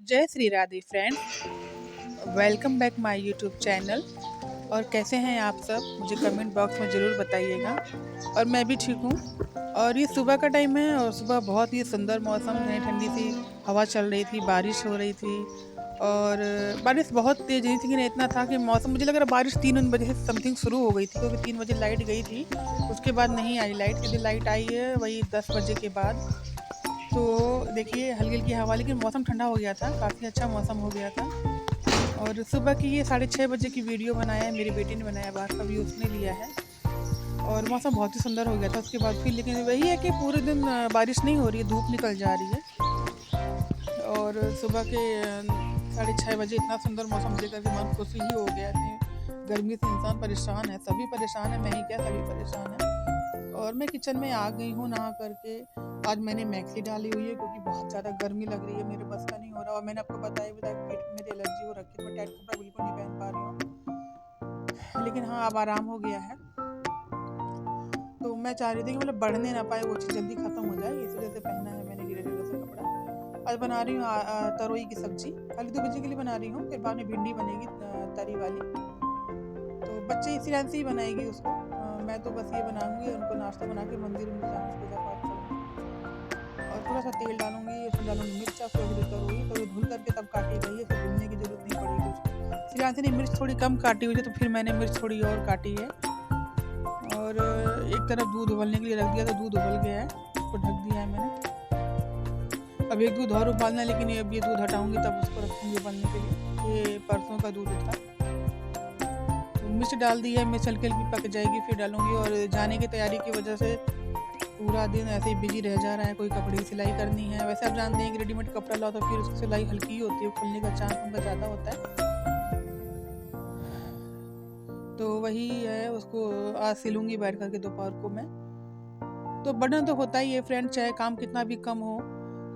जय Shri Radhe friends, welcome back my YouTube channel. और कैसे हैं आप सब, मुझे कमेंट बॉक्स में ज़रूर बताइएगा। और मैं भी ठीक हूँ। और ये सुबह का टाइम है और सुबह बहुत ही सुंदर मौसम है, ठंडी सी हवा चल रही थी, बारिश हो रही थी। और बारिश बहुत तेज़ नहीं थी, लेकिन इतना था कि मौसम, मुझे लग रहा है बारिश 3 बजे से समथिंग शुरू हो गई थी, क्योंकि 3 बजे लाइट गई थी। उसके बाद नहीं आई लाइट, सीधी लाइट आई है वही 10 बजे के बाद। तो देखिए हल्की-हल्की हवा, लेकिन मौसम ठंडा हो गया था, काफ़ी अच्छा मौसम हो गया था। और सुबह की ये 6:30 बजे की वीडियो बनाया है, मेरी बेटी ने बनाया, बाहर का व्यू उसने लिया है। और मौसम बहुत ही सुंदर हो गया था उसके बाद फिर, लेकिन वही है कि पूरे दिन बारिश नहीं हो रही है, धूप निकल जा रही है। और सुबह के 6:30 बजे इतना सुंदर मौसम देखकर के मन खुश ही हो गया कि गर्मी से इंसान परेशान है, सभी परेशान है, मैं ही क्या सभी परेशान हैं। और मैं किचन में आ गई हूँ नहा करके। आज मैंने मैक्सी डाली हुई है क्योंकि बहुत ज़्यादा गर्मी लग रही है, मेरे बस का नहीं हो रहा। और मैंने आपको बताया भी था कि पेट में मेरी एलर्जी हो रखी है, मैं टाइट कपड़ा बिल्कुल नहीं पहन पा रही हूँ। लेकिन हाँ, अब आराम हो गया है। तो मैं चाह रही थी कि मतलब बढ़ने ना पाए, वो चीज़ जल्दी खत्म हो जाए, इस वजह से पहना है मैंने ढीला ढीला सा कपड़ा। आज बना रही हूँ तरोई की सब्जी, खाली 2 बजे के लिए बना रही हूँ, फिर बाद में भिंडी बनेगी तरी वाली। तो बच्चे इसी लाइन से ही बनाएगी उसको। मैं तो बस ये बनाऊंगी, उनको नाश्ता बना के मंदिर में जाऊँगी, पूजा पाठ करूँगी। और थोड़ा सा तेल डालूंगी, उसमें डालूंगी मिर्चा, फिर जो तरोई तो धुल करके तब काटी गई है, फिर भूनने की जरूरत नहीं पड़ेगी उसको। श्रीयांशी ने मिर्च थोड़ी कम काटी हुई है, तो फिर मैंने मिर्च थोड़ी और काटी है। और एक तरफ दूध उबलने के लिए रख दिया, तो दूध उबल गया है, उसको ढक दिया है मैंने। अब एक दूध और उबालना है, लेकिन अब ये दूध हटाऊंगी तब उसको रखूंगी उबलने के लिए। ये परसों का दूध था। तो मिर्च डाल दी है, मिर्च हल्की हल्की पक जाएगी फिर डालूंगी। और जाने की तैयारी की वजह से पूरा दिन ऐसे ही बिजी रह जा रहा है, कोई कपड़े की सिलाई करनी है। वैसे आप जानते हैं कि रेडीमेड कपड़ा लाओ तो फिर उसकी सिलाई हल्की ही होती है, खुलने का चांस उनका ज़्यादा होता है। तो वही है, उसको आज सिलूंगी बैठ करके दोपहर को मैं। तो बर्डन तो होता ही है फ्रेंड, चाहे काम कितना भी कम हो।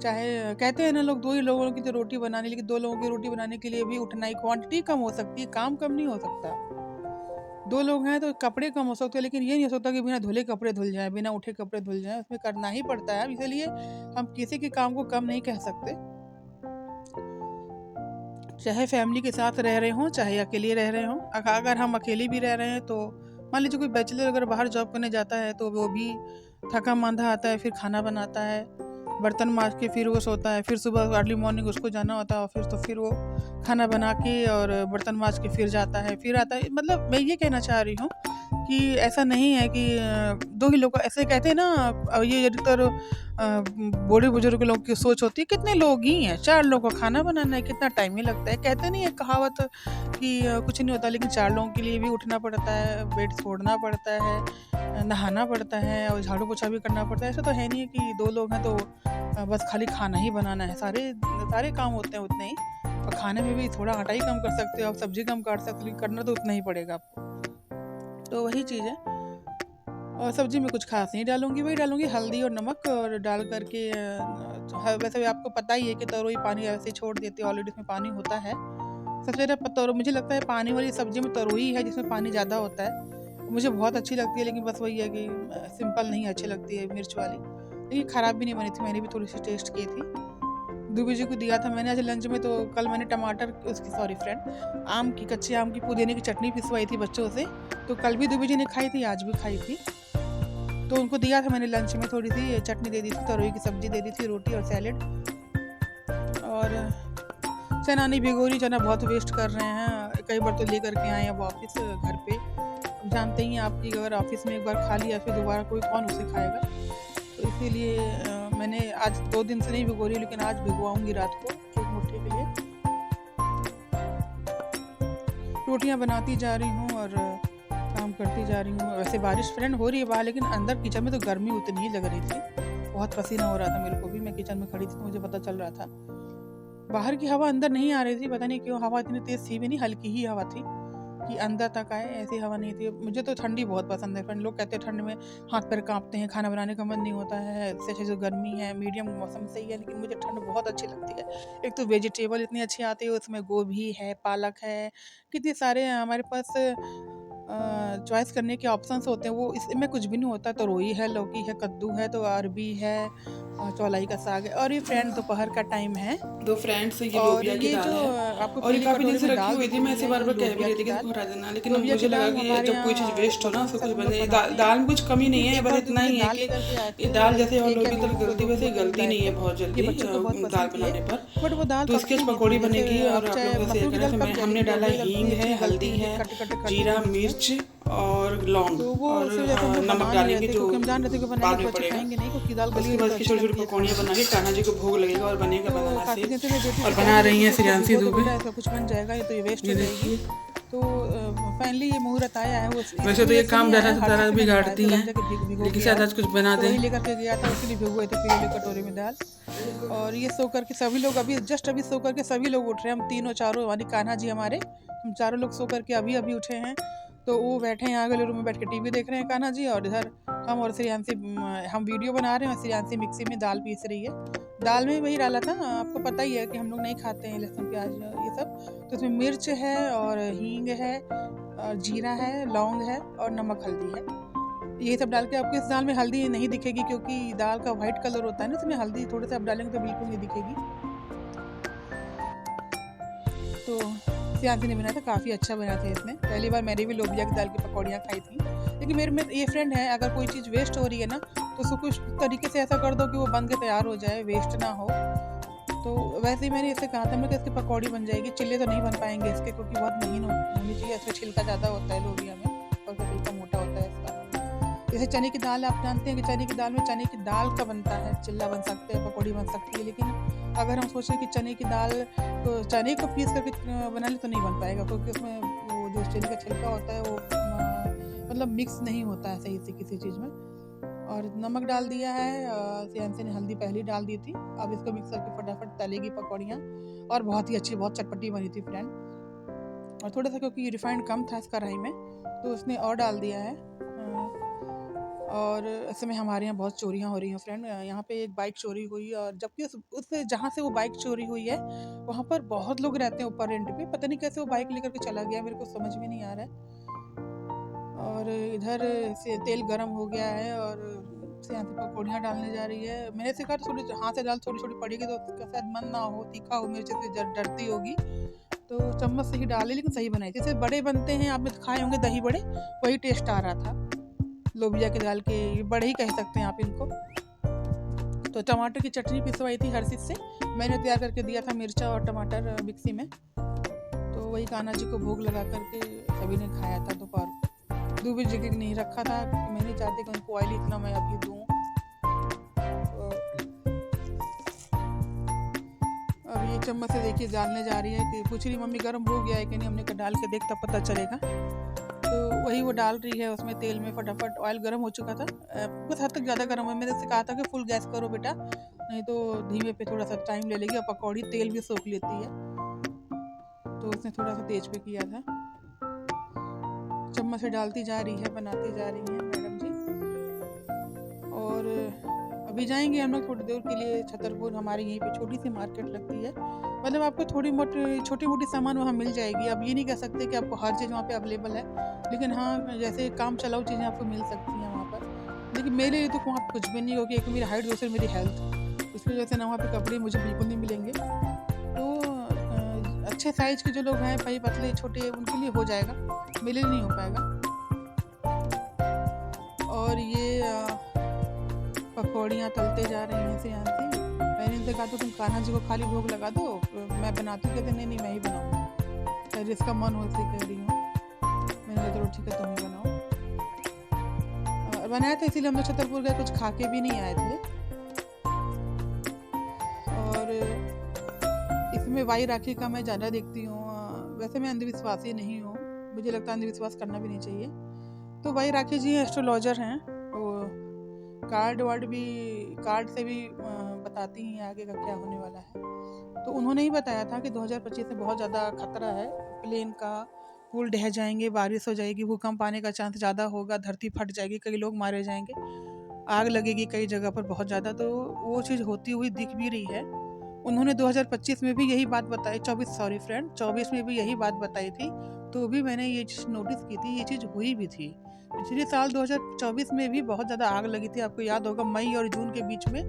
चाहे कहते हैं ना लोग, 2 ही लोगों की तो रोटी बनानी, लेकिन 2 लोगों की रोटी बनाने के लिए भी उठना ही, क्वांटिटी कम हो सकती है, काम कम नहीं हो सकता। 2 लोग हैं तो कपड़े कम हो सकते हैं, लेकिन ये नहीं हो सकता कि बिना धुले कपड़े धुल जाएँ, बिना उठे कपड़े धुल जाएँ, उसमें करना ही पड़ता है। अब इसीलिए हम किसी के काम को कम नहीं कह सकते। चाहे फैमिली के साथ रह रहे हों, चाहे अकेले रह रहे हों। अगर हम अकेले भी रह रहे हैं, तो मान लीजिए कोई बैचलर अगर बाहर जॉब करने जाता है, तो वो भी थका-माँदा आता है, फिर खाना बनाता है, बर्तन माँज के फिर वो सोता है, फिर सुबह अर्ली मॉर्निंग उसको जाना होता है ऑफ़िस, तो फिर वो खाना बना के और बर्तन माँज के फिर जाता है, फिर आता है। मतलब मैं ये कहना चाह रही हूँ कि ऐसा नहीं है कि 2 ही लोग, ऐसे कहते हैं ना। ये अधिकतर बूढ़े-बुजुर्ग लोग की सोच होती है, कितने लोग ही हैं, 4 लोगों का खाना बनाना है, कितना टाइम ही लगता है। कहते नहीं है कहावत कि कुछ नहीं होता, लेकिन 4 लोगों के लिए भी उठना पड़ता है, बेड छोड़ना पड़ता है, नहाना पड़ता है और झाड़ू-पोछा भी करना पड़ता है। ऐसा तो है नहीं है कि 2 लोग हैं तो बस खाली खाना ही बनाना है, सारे सारे काम होते हैं उतने ही। और खाने में भी थोड़ा आटा ही कम कर सकते हो आप, सब्ज़ी कम काट सकते हो, लेकिन करना तो उतना ही पड़ेगा आपको। तो वही चीज़ है। और सब्ज़ी में कुछ ख़ास नहीं डालूँगी, वही डालूँगी हल्दी और नमक, और डाल कर के वैसे भी आपको पता ही है कि तरोई पानी ऐसे ही छोड़ देती है, ऑलरेडी इसमें पानी होता है। सबसे ज़्यादा मुझे लगता है पानी वाली सब्ज़ी में तरोई है जिसमें पानी ज़्यादा होता है। मुझे बहुत अच्छी लगती है, लेकिन बस वही है कि सिंपल नहीं अच्छी लगती है मिर्च वाली। लेकिन ख़राब भी नहीं बनी थी, मैंने भी थोड़ी-सी टेस्ट की थी। दूबी जी को दिया था मैंने आज लंच में। तो कल मैंने टमाटर उसकी, सॉरी फ्रेंड, आम की, कच्चे आम की पुदीने की चटनी पिसवाई थी बच्चों से। तो कल भी दूबी जी ने खाई थी, आज भी खाई थी। तो उनको दिया था मैंने लंच में, थोड़ी-सी चटनी दे दी थी, तरोई की सब्ज़ी दे दी थी, रोटी और सैलेड। और चना नहीं भिगोरी, चना बहुत वेस्ट कर रहे हैं, कई बार तो लेकर के आए हैं वापस घर पे। अब जानते ही हैं आप कि अगर ऑफ़िस में एक बार खा लिया फिर दोबारा कोई कौन उसे खाएगा। तो इसीलिए मैंने आज 2 दिन से नहीं भिगो रही, लेकिन आज भिगवाऊँगी रात को 1 मुट्ठी के लिए। रोटियाँ बनाती जा रही हूँ और काम करती जा रही हूँ। वैसे बारिश फ्रेंड हो रही है बाहर, लेकिन अंदर किचन में तो गर्मी उतनी ही लग रही थी। बहुत पसीना हो रहा था मेरे को भी, मैं किचन में खड़ी थी तो मुझे पता चल रहा था। बाहर की हवा अंदर नहीं आ रही थी, पता नहीं क्यों, हवा इतनी तेज़ थी भी नहीं, हल्की ही हवा थी कि अंदर तक आए, ऐसी हवा नहीं थी। मुझे तो ठंडी बहुत पसंद है फ्रेंड, लोग कहते हैं ठंड में हाथ-पैर काँपते हैं, खाना बनाने का मन नहीं होता है, इससे अच्छा जो गर्मी है, मीडियम मौसम सही है, लेकिन मुझे ठंड बहुत अच्छी लगती है। एक तो वेजिटेबल इतनी अच्छी आती है, उसमें गोभी है, पालक है, कितने सारे हमारे पास चॉइस करने के ऑप्शंस होते हैं। वो इसमें कुछ भी नहीं होता, तरोई है, लौकी है, कद्दू है, तो अरबी है, चौलाई का साग है। और ये फ्रेंड दोपहर का टाइम है। दो फ्रेंड्स ये और लोबिया की ये दाल जो है, आपको और ये पीली काफ़ी दिन कटोरी से में रखी दाल हुई थी। दिख मैं रही ऐसे है, बार ये बार कह भी लोबिया रही की थी कि दाल। इसको हटा देना, लेकिन लोबिया मुझे की लगा दाल कि हमारे जब कोई चीज़ यहाँ वेस्ट हो ना बहुत उससे कुछ सारे लोग बने, बनाते हैं। दाल में कुछ कमी नहीं है, एक बस बार जो इतना मुझे ही है दाल कि लेकर के आए ये थे, दाल जैसे और एक या लौकी तो दो गलती दो वैसे किलो ही करीब गलती लाए नहीं थे। है बहुत ये जल्दी बच्चों को बहुत दाल पसंद थी, बनाने पर। बट वो दाल तो इसकी आज पकती नहीं पकौड़ी थी। जैसे बनेगी, और अब आप चाहे लोगों से शेयर मसूर की करना दाल है। पक जाएगी, हमने लेकिन डाला लोबिया की दाल हींग है, मिर्ची हल्दी गलती है, है, कट कट कट जीरा, होती है। मिर्च और लौंग, तो वो और उसी वजह से हम लोग नमक बना नहीं रहे डालेंगे थे, जो क्योंकि हम जान रहे थे कि बनाएंगे बाद तो में बच्चे पड़ेगा। खाएंगे नहीं, क्योंकि दाल गली उसके हुई बाद तो इसकी अच्छी छोटी छोटी लगती है पकौड़ियाँ खाने में। बना के कान्हा जी को भोग लगेगा और बनेगा तो बनाना काफ़ी से। दिन से मेरी बेटी से और कह बना भी रही थी हैं कि इसको श्रेयांशी भिगो दो दुबे। बेटा, ऐसा कुछ बन जाएगा, ये तो ये वेस्ट ये हो जाएगी। देखिए, तो फाइनली ये मुहूर्त आया है। वो इस वैसे तो ये वजह से काम नहीं ज़्यादा आया, से हर ज़्यादा चीज़ में मैंने कहा बिगाड़ती इसको लग हैं, जाए कि भिगो लेकिन के शायद आओ। आज कुछ बना तो दें। वही लेकर के गया था, उसी लिए भिगोए थे पीली वाली कटोरी में दाल। और ये सो करके सभी लोग अभी जस्ट अभी सो करके सभी लोग उठ रहे हैं। हम तीनों चारों यानी कान्हा जी हमारे, हम चारों लोग सो करके अभी अभी उठे हैं। तो वो बैठे हैं आगे रूम में बैठ के टीवी देख रहे हैं कान्हा जी, और इधर हम और श्रेयांशी हम वीडियो बना रहे हैं और श्रेयांशी मिक्सी में दाल पीस रही है। दाल में वही डाला था, आपको पता ही है कि हम लोग नहीं खाते हैं लहसुन प्याज ये सब। तो इसमें मिर्च है और हींग है और जीरा है, लौंग है और नमक हल्दी है। ये सब डाल के आपको इस दाल में हल्दी नहीं दिखेगी, क्योंकि दाल का वाइट कलर होता है ना, इसमें हल्दी थोड़े से आप डालेंगे तो बिल्कुल नहीं दिखेगी। तो सियांसी ने बनाया था, काफ़ी अच्छा बना था इसने। पहली बार मैंने भी लोबिया की दाल की पकौड़ियाँ खाई थी। लेकिन मेरे में ये फ्रेंड है, अगर कोई चीज़ वेस्ट हो रही है ना, तो उसको कुछ तरीके से ऐसा कर दो कि वो बन के तैयार हो जाए, वेस्ट ना हो। तो वैसे ही मैंने इससे कहा था मैं कि इसकी पकौड़ी बन जाएगी। चिल्ले तो नहीं बन पाएंगे इसके, क्योंकि बहुत महीन होनी चाहिए, इसमें छिलका ज़्यादा होता है लोबिया में और छिलका मोटा होता है इसका। जैसे चने की दाल, आप जानते हैं कि चने की दाल में चने की दाल का बनता है, चिल्ला बन सकते हैं, पकौड़ी बन सकती है। लेकिन अगर हम सोचें कि चने की दाल तो चने को पीस करके बना ले तो नहीं बन पाएगा, क्योंकि उसमें वो जो चने का छिलका होता है वो मतलब मिक्स नहीं होता है सही से किसी चीज़ में। और नमक डाल दिया है, सियांसी ने हल्दी पहले डाल दी थी। अब इसको मिक्स करके फटाफट तलेगी पकौड़ियाँ, और बहुत ही अच्छी, बहुत चटपटी बनी थी फ्रेंड। और थोड़ा सा क्योंकि रिफाइंड कम था इस कढ़ाई में, तो उसने और डाल दिया है। और ऐसे में हमारे यहाँ बहुत चोरियाँ हो रही हैं फ्रेंड। यहाँ पे एक बाइक चोरी हुई, और जबकि उस जहाँ से वो बाइक चोरी हुई है वहाँ पर बहुत लोग रहते हैं ऊपर रेंट पे। पता नहीं कैसे वो बाइक लेकर के चला गया, मेरे को समझ में नहीं आ रहा है। और इधर से तेल गर्म हो गया है और से यहाँ पे पकौड़ियाँ डालने जा रही है। मैंने सीखा थोड़ी हाथ से दाल थोड़ी छोटी पड़ेगी तो उसका शायद मन ना हो, तीखा हो, मिर्च से डरती होगी, तो चम्मच से ही डाली, लेकिन सही बनाई। जैसे बड़े बनते हैं, आपने खाए होंगे दही बड़े, वही टेस्ट आ रहा था लोबिया की दाल के, बड़े ही कह सकते हैं आप इनको। तो टमाटर की चटनी पिसवाई थी हर चीज़ से, मैंने तैयार करके दिया था मिर्चा और टमाटर मिक्सी में। तो वही कान्हा जी को भोग लगा करके सभी ने खाया था दोपहर। दूसरी जगह नहीं रखा था, क्योंकि मैं नहीं चाहती कि उनको ऑयली इतना मैं अभी दूँ। तो अब ये चम्मच से देखिए डालने जा रही है कि पूछ रही मम्मी गर्म हो गया है कि नहीं, हमने कहा डाल के देख तब पता चलेगा। तो वही वो डाल रही है उसमें तेल में फटाफट। ऑयल गर्म हो चुका था, कुछ हद तक ज़्यादा गर्म है। मैंने उससे कहा था कि फुल गैस करो बेटा, नहीं तो धीमे पे थोड़ा सा टाइम ले लेगी, और पकौड़ी तेल भी सोख लेती है। तो उसने थोड़ा सा तेज पे किया था। चम्मच से डालती जा रही है, बनाती जा रही हैं मैडम जी। और अभी जाएंगे हम लोग थोड़ी देर के लिए छतरपुर। हमारे यहीं पे छोटी सी मार्केट लगती है, मतलब आपको थोड़ी मोटी छोटी मोटी सामान वहाँ मिल जाएगी। अब ये नहीं कह सकते कि आपको हर चीज़ वहाँ पे अवेलेबल है, लेकिन हाँ जैसे काम चलाऊ चीज़ें आपको मिल सकती हैं वहाँ पर। लेकिन मेरे लिए तो वहाँ कुछ भी नहीं होगी, एक मेरी हाइट, दूसरी मेरी हेल्थ, इसकी वजह से ना वहाँ पे कपड़े मुझे बिल्कुल नहीं मिलेंगे। तो अच्छे साइज के जो लोग हैं भाई, पतले छोटे, उनके लिए हो जाएगा, मेरे लिए नहीं हो पाएगा। और ये पकौड़ियाँ तलते जा रही हैं सियांसी। मैंने इनसे कहा तो तुम कान्हा जी को खाली भोग लगा दो, मैं बनाती हूँ। कहते नहीं नहीं मैं ही बनाऊँ, जिसका मन हो इसे कह रही हूँ। मैंने कहा चलो ठीक है तुम ही बनाओ। बनाया था इसीलिए हम लोग छतरपुर गए, कुछ खा के भी नहीं आए थे। और इसमें वाई राखी का मैं ज़्यादा देखती हूँ। वैसे मैं अंधविश्वासी नहीं हूँ, मुझे लगता है अंधविश्वास करना भी नहीं चाहिए। तो वाई राखी जी एस्ट्रोलॉजर हैं, कार्ड से भी बताती हैं आगे का क्या होने वाला है। तो उन्होंने ही बताया था कि 2025 में बहुत ज़्यादा खतरा है, प्लेन का पुल ढह जाएंगे, बारिश हो जाएगी, भूकंप आने का चांस ज़्यादा होगा, धरती फट जाएगी, कई लोग मारे जाएंगे, आग लगेगी कई जगह पर बहुत ज़्यादा। तो वो चीज़ होती हुई दिख भी रही है। उन्होंने 2025 में भी यही बात बताई, 24 में भी यही बात बताई थी। तो भी मैंने ये चीज़ नोटिस की थी, ये चीज़ हुई भी थी। पिछले साल 2024 में भी बहुत ज़्यादा आग लगी थी, आपको याद होगा, मई और जून के बीच में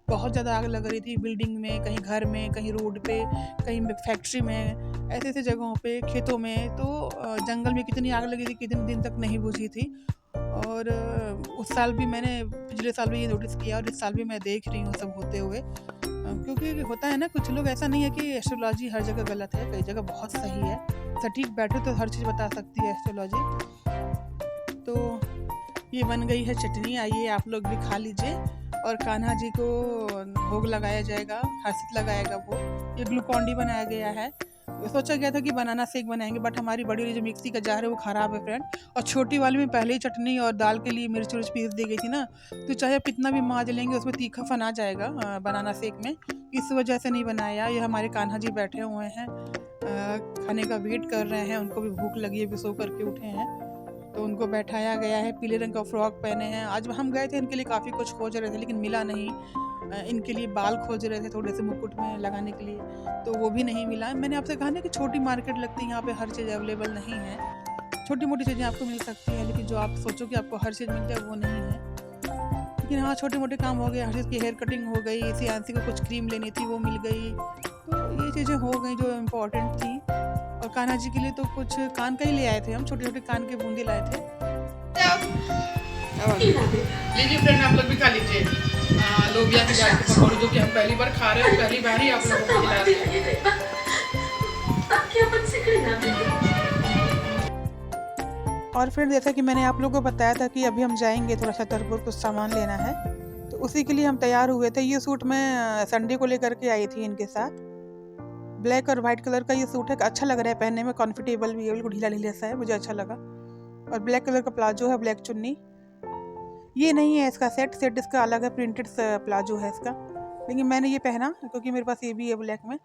बहुत ज़्यादा आग लग रही थी बिल्डिंग में, कहीं घर में, कहीं रोड पे, कहीं फैक्ट्री में, ऐसे-ऐसे जगहों पे, खेतों में। तो जंगल में कितनी आग लगी थी, कितने दिन तक नहीं बुझी थी। और उस साल भी मैंने पिछले साल भी ये नोटिस किया और इस साल भी मैं देख रही हूँ सब होते हुए। क्योंकि होता है ना, कुछ लोग, ऐसा नहीं है कि एस्ट्रोलॉजी हर जगह गलत है, कई जगह बहुत सही है। सटीक बैठे तो हर चीज़ बता सकती है एस्ट्रोलॉजी। तो ये बन गई है चटनी, आइए आप लोग भी खा लीजिए। और कान्हा जी को भोग लगाया जाएगा, हर्षित लगाएगा वो। ये ग्लूकॉन डी बनाया गया है। सोचा गया था कि बनाना शेक बनाएंगे, बट हमारी बड़ी वाली जो मिक्सी का जार है वो ख़राब है फ्रेंड। और छोटी वाली में पहले ही चटनी और दाल के लिए मिर्च उर्च पीस दी गई थी ना, तो चाहे आप कितना भी मांज लेंगे उसमें तीखापन आ जाएगा बनाना शेक में। इस वजह से नहीं बनाया। ये हमारे कान्हा जी बैठे हुए हैं, खाने का वेट कर रहे हैं, उनको भी भूख लगी है, भी सो करके उठे हैं, तो उनको बैठाया गया है। पीले रंग का फ्रॉक पहने हैं। आज हम गए थे इनके लिए, काफ़ी कुछ खोज रहे थे लेकिन मिला नहीं। इनके लिए बाल खोज रहे थे थोड़े से मुकुट में लगाने के लिए, तो वो भी नहीं मिला। मैंने आपसे कहा ना कि छोटी मार्केट लगती है, यहाँ पे हर चीज़ अवेलेबल नहीं है। छोटी मोटी चीज़ें आपको मिल सकती हैं, लेकिन जो आप सोचो कि आपको हर चीज़ मिल जाए वो नहीं है। लेकिन हाँ, छोटे मोटे काम हो गए, हर चीज़ की हेयर कटिंग हो गई, सियांसी को कुछ क्रीम लेनी थी वो मिल गई। तो ये चीज़ें हो गई जो इम्पोर्टेंट थी। और कान्हा जी के लिए तो कुछ कान का ही ले आए थे हम, छोटे छोटे कान के बूंदे लाए थे। लीजिए फ्रेंड, आप लोग भी खा लीजिए लोबिया की दाल के पकौड़े, जो कि हम पहली बार खा रहे हैं, पहली बार ही आप लोगों को खिला रहे हैं। और फिर जैसा कि मैंने आप लोगों को बताया था कि अभी हम जाएंगे थोड़ा छतरपुर, कुछ सामान लेना है, तो उसी के लिए हम तैयार हुए थे। ये सूट मैं संडे को लेकर के आई थी इनके साथ। ब्लैक और वाइट कलर का ये सूट है, अच्छा लग रहा है पहनने में, कॉन्फर्टेबल भी है, बिल्कुल ढीला ढीला सा है, मुझे अच्छा लगा। और ब्लैक कलर का प्लाजो है, ब्लैक चुन्नी। ये नहीं है इसका सेट इसका अलग है, प्रिंटेड प्लाजो है इसका, लेकिन मैंने ये पहना क्योंकि मेरे पास ये भी है ब्लैक में।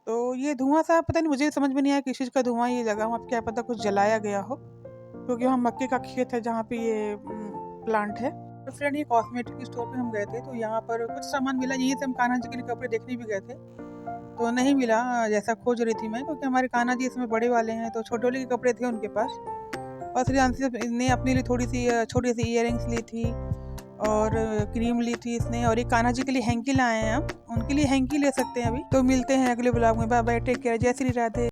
तो ये धुआं सा पता नहीं, मुझे समझ में नहीं आया किस चीज़ का धुआं ये लगा, वहाँ क्या पता कुछ जलाया गया हो, क्योंकि वहाँ मक्के का खेत है जहाँ पे ये प्लांट है। तो फ्रेंड, ये कॉस्मेटिक स्टोर पे हम गए थे, तो यहाँ पर कुछ सामान मिला। यहीं से हम कान्हा जी के लिए कपड़े देखने भी गए थे, तो नहीं मिला जैसा खोज रही थी मैं, क्योंकि हमारे कान्हा जी इसमें बड़े वाले हैं, तो छोटे वाले के कपड़े थे उनके पास। और श्रेयांशी ने अपने लिए थोड़ी सी छोटी सी इयररिंग्स ली थी और क्रीम ली थी इसने। और एक कान्हा जी के लिए हैंकी लाए हैं हम, उनके लिए हैंकी ले सकते हैं अभी। तो मिलते हैं अगले ब्लॉग में, बाय बाय, टेक केयर, जय श्री राधे।